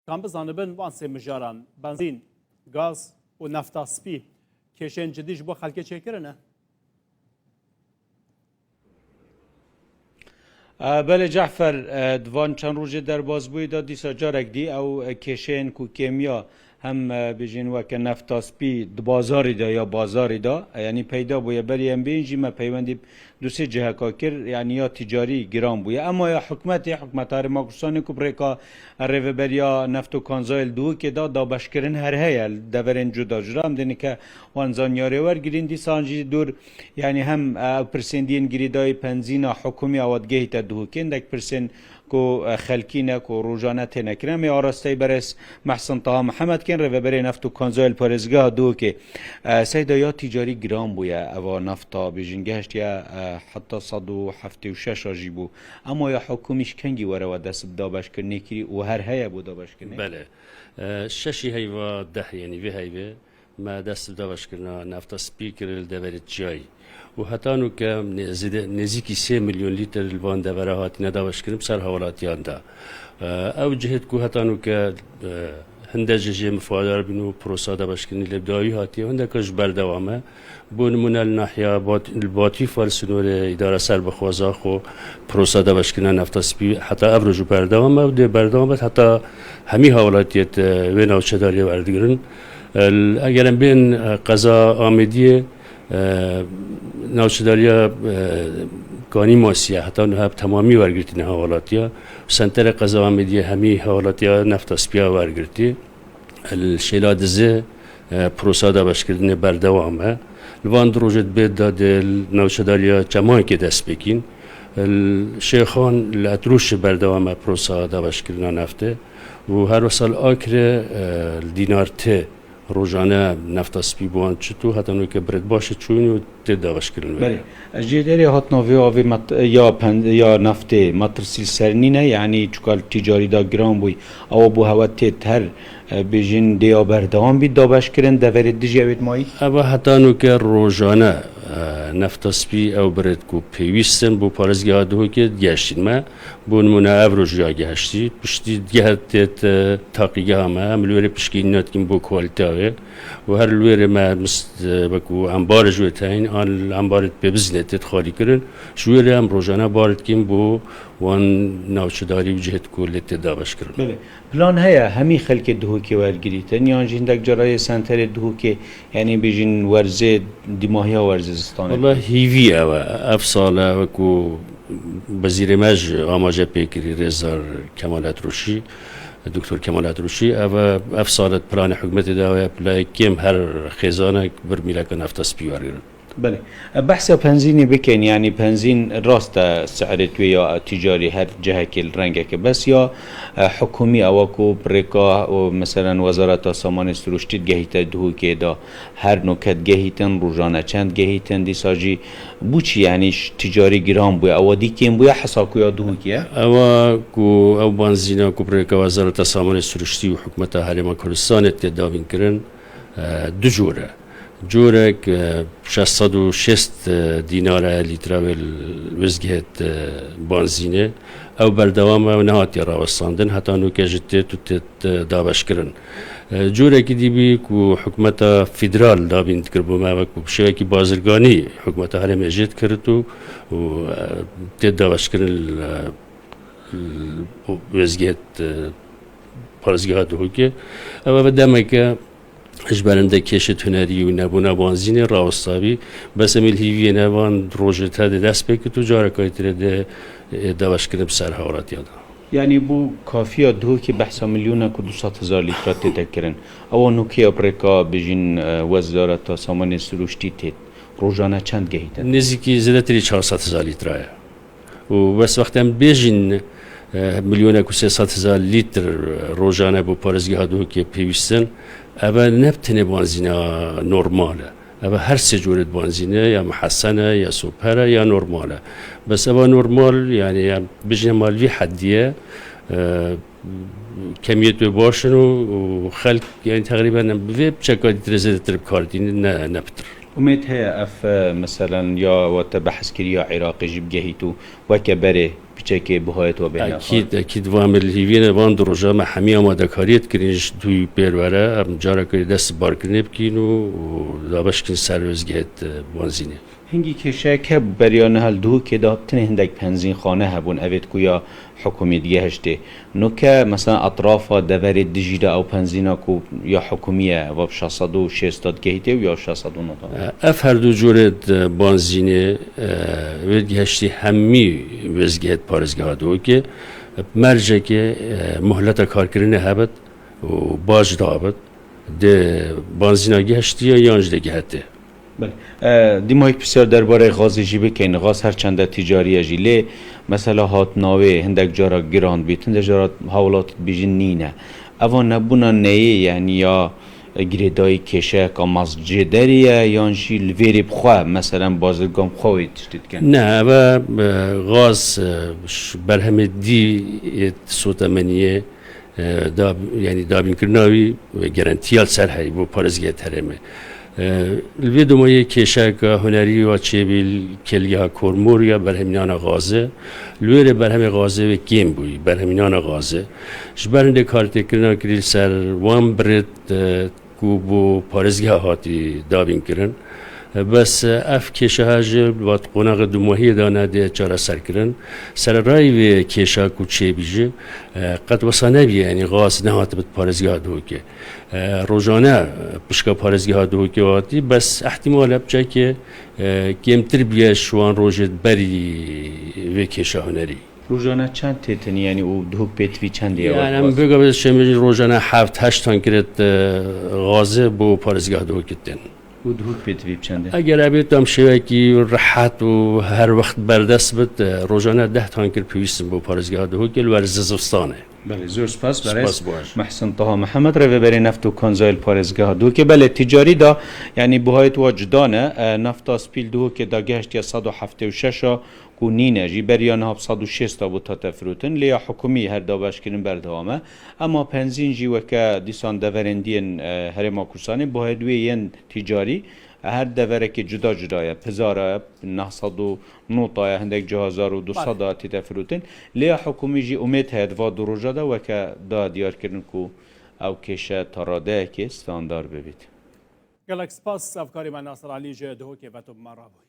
کام بزانبن وان سه مجاران بنزین گاز و نفتا سپی کشن جدیش بو خلک چکرنه بله جعفر دوان چند روز در باز بوی دا دیسا جارک دی او کشن کو کیمیا هم بجین وک نفتاسپی د بازاری دا یا بازاری دا یعنی پیدا بویه بلی ام بینجی ما پیوندی دو سه جهه کاکر یعنی یا تجاری گرام بویه اما یا حکومت هر ماکستانی کو برکا ریوبریا نفت و کانزایل دو که دا بشکرین هر هیل دورن جدا جرام دینی که وانزان یاری ور گرین دی سانجی دور یعنی هم پرسندین گری دای پنزینا حکومی آوادگهی تا دو که اندک پرسن کو خلکینه کو روزانه تنکرم یا راستی برس محسن طه محمد کن رو بری نفت و کانزایل پارزگاه دو که سیدا یا تجاری گرام بویا او نفتا بیجنگهشت یا حتی 176 آجی بو اما یا حکومیش کنگی وره و دست دابش کرنه کری و هر هیا بو دابش کرنه بله ششی هی و ده یعنی وی هی ما دست دابش کرنه نفتا سپیکر دبرت جای و حتی نو که نزدیکی 3 میلیون لیتر الوان دوره هاتی نداوش کردیم سر حوالاتیان دا او جهت کو حتی نو که هنده جه مفادر بینو پروسا داوش کردیم لبدایی هاتی هنده کش بردوامه بون من الناحیه الباطی فالسنور اداره سر بخوازا خو پروسا داوش کردن نفتاسپی حتی ابرجو بردوامه و ده بردوامه حتی همی حوالاتیت وین او چداری وردگرن اگر بین قضا آمدیه ناوچه‌داریا کانی ماسیه حتی نه تمامی ورگرتی نه حوالاتیا سنتر قضا آمدی همی حوالاتیا نفتاسپیا ورگرتی الشیلاد زه پروسا داوش کردن بردوامه لوان دروجت بید داد ناوچه‌داریا جمعی که دست بکین الشیخان لاتروش بردوامه پروسا داوش کردن نفته و هر سال آخر دینارته روزانه نفتاسپی بوان چطور حتی نوی که برد باشه چونی و داوش کردن بله جداری هات نوی آوی یا نفته مترسیل سرنینه یعنی چکال تجاری دا گرام بوی او بو هواتیت هر بیجین دیا بردوام بید داوش کردن دورد دیجی اوید مایی؟ او حتی نوی که روزانه نفتاسپی او برد کو پیوستن بو پارزگاه دو که گشتین ما بو نمونه او روزیا گشتی پشتی گهتت تاقیگه همه ملوری پشکی نات کن بو کوالتاوه و هر لوری ما مست بکو انبار جوتاین آن انبارت ببزنتت خالی کرن جوری هم روزانه بارد کن بو وان ناوچه‌داری و جهت کولت داوش کرن بله پلان هیا همی خلک دهوکی ورگریتن یا جندک جرای سنتر دهوکی یعنی بیجین ورزه دیماهی ورزه زستانه والله هیوی او افساله وکو وزیر مج آماجه پیکری رزار کمالات روشی دکتر کمالات روشی او افسالت پلان حکومت داوی پلای کم هر خزانه برمیلک نفتاسپی ورگرن بله بحث بنزینی بکن یعنی بنزین راست سعرت یا تجاری هر جهه که رنگه که بس یا حکومی اواکو برکا و مثلا وزارت سامان سروشتید گهیت دهو که دا هر نوکت گهیتن روزانه چند گهیتن دی ساجی بو چی یعنی تجاری گرام بوی او دی کم بوی حساکو یا دهو که او بنزینا کو برکا وزارت سامان سروشتی و حکومت حریم کردستان اتداوین کرن دو جوره جورك 606 دينار لتر وزجهت بنزينه او بردوام و نهات راوستاندن حتى انو كجت داوش كرن جورك دي بي كو حكومه فيدرال دابين تكربو ما وكو شوكي بازرگاني حكومه هرم اجت كرتو و داوش كرن وزجهت پارزگاه دوكي او بدمك اجبارنده کشت هنری و نبوده بنزین راستابی بس امیل هیوی نبان روزت هده دست بکت و جاره کایتره ده داوش کردم سر حوارات یادا یعنی بو کافیه دو که بحثا میلیونه که 200,000 لیترات تکرن او نوکی ابرکا بجین وزارت سامان سروشتی تید روزانه چند گهیتن؟ نزدیکی زیادتری 400,000 لیتره و بس وقتی هم بجین میلیونه که 300,000 لیتر روزانه بو پارزگاه دو که پیوستن اول نبتنه بنزینه نرماله اول هر سه جورت بنزینه یا محسنه یا سوپره یا نرماله بس اول نرمال یعنی بجنه مالوی حدیه کمیت باشن و خلق یعنی تقریبا به چکادی ترزده ترب کاردین نه بتر امید هیا اف مثلا یا وات بحث کری یا عراقی جب گهیتو وکبره چه که بهایت و بین اكيد وامل هيفين وان دروجا ما حمي آماده كاريت كرينش دوي بيروره ام جارا كري دست بار كرنه بكين و دابش كن سروز گهت وانزينه هنگی کشه که بریان هل دو که دابتن هندک پنزین خانه هبون اوید کویا حکومی دیگه هشته نو که مثلا اطراف دور دیجیده او پنزینا کو یا حکومیه و 660 گهیته و یا 690 اف هر دو جورت بانزینه ویدگهشتی همی وزگهت پارزگاه دو که مرجع که مهلت کار کرنه هبت و باج دابت ده بانزینا گهشتی یا یانج ده گهته بله دیمایک بسیار درباره غاز جی بکن غاز هر چند تجاری جیله مثلا هات ناوی هندک جارا گراند بیت هندک جارا حوالات بیجن نینه اوان نبونا نیه یعنی یا گریدای کشه که مسجدریه یانشی لویری بخواه مثلا بازرگان بخواهی تشتید کن نه و غاز برهم دی سوتمنیه یعنی دابین کرناوی گرانتیال سر هی بو پارزگه ترمه الویدو ما یک کشک هنری و چیبیل کلیه کورموریا برهمینان غازه لویر برهم غازه و کیم بوی برهمینان غازه جبرنده کارت کرنا کریل سر وان برد کو بو پارزگه هاتی دابین کرن بس اف کشه هاجر وات قناق دوماهی دانه ده چاره سر کرن سر رای و کشه کو چه بیجه قد وصانه بیه یعنی غاز نهات بد پارزگاه دو که روزانه پشکا پارزگاه دو که واتی بس احتمال بچه که کمتر بیه شوان روزت بری و کشه هنری روزانه چند تیتنی یعنی او دو پیتوی چند دیگه یعنی من بگم بس شمی روزانه 7-8 تن کرد غازه بو پارزگاه دو کتن او دو پیتوی چنده اگر ابیتم شوی کی راحت و هر وقت بردست بد روزانه 10 تن کرد پیوستم بو پارزگاه دو کل ورز زستانه بله زور سپاس برای سپاس باش. محسن طه محمد رو بری نفت و کنزایل پارزگاه دو که بله تجاری دا یعنی بهایت واجدانه نفت اسپیل دو که دا گشت یا 176 کو نینه جی بریان ها 106 تا بود تا تفروتن لیا حکومی هر دا باشکرین بردوامه اما پنزین جی وکا دیسان دورندین هرما کورسانی بهایت وین تجاری هر دوره که جدا جدایه پزاره 909 تای هندک جهازار و 200 تی تفروتن لیا حکومی جی امید هد و دروجه دا وکا دا دیار کردن کو او کشه تراده که استاندار ببید گلک سپاس افکاری من ناصر علی جه دهو که بتوب مرابوی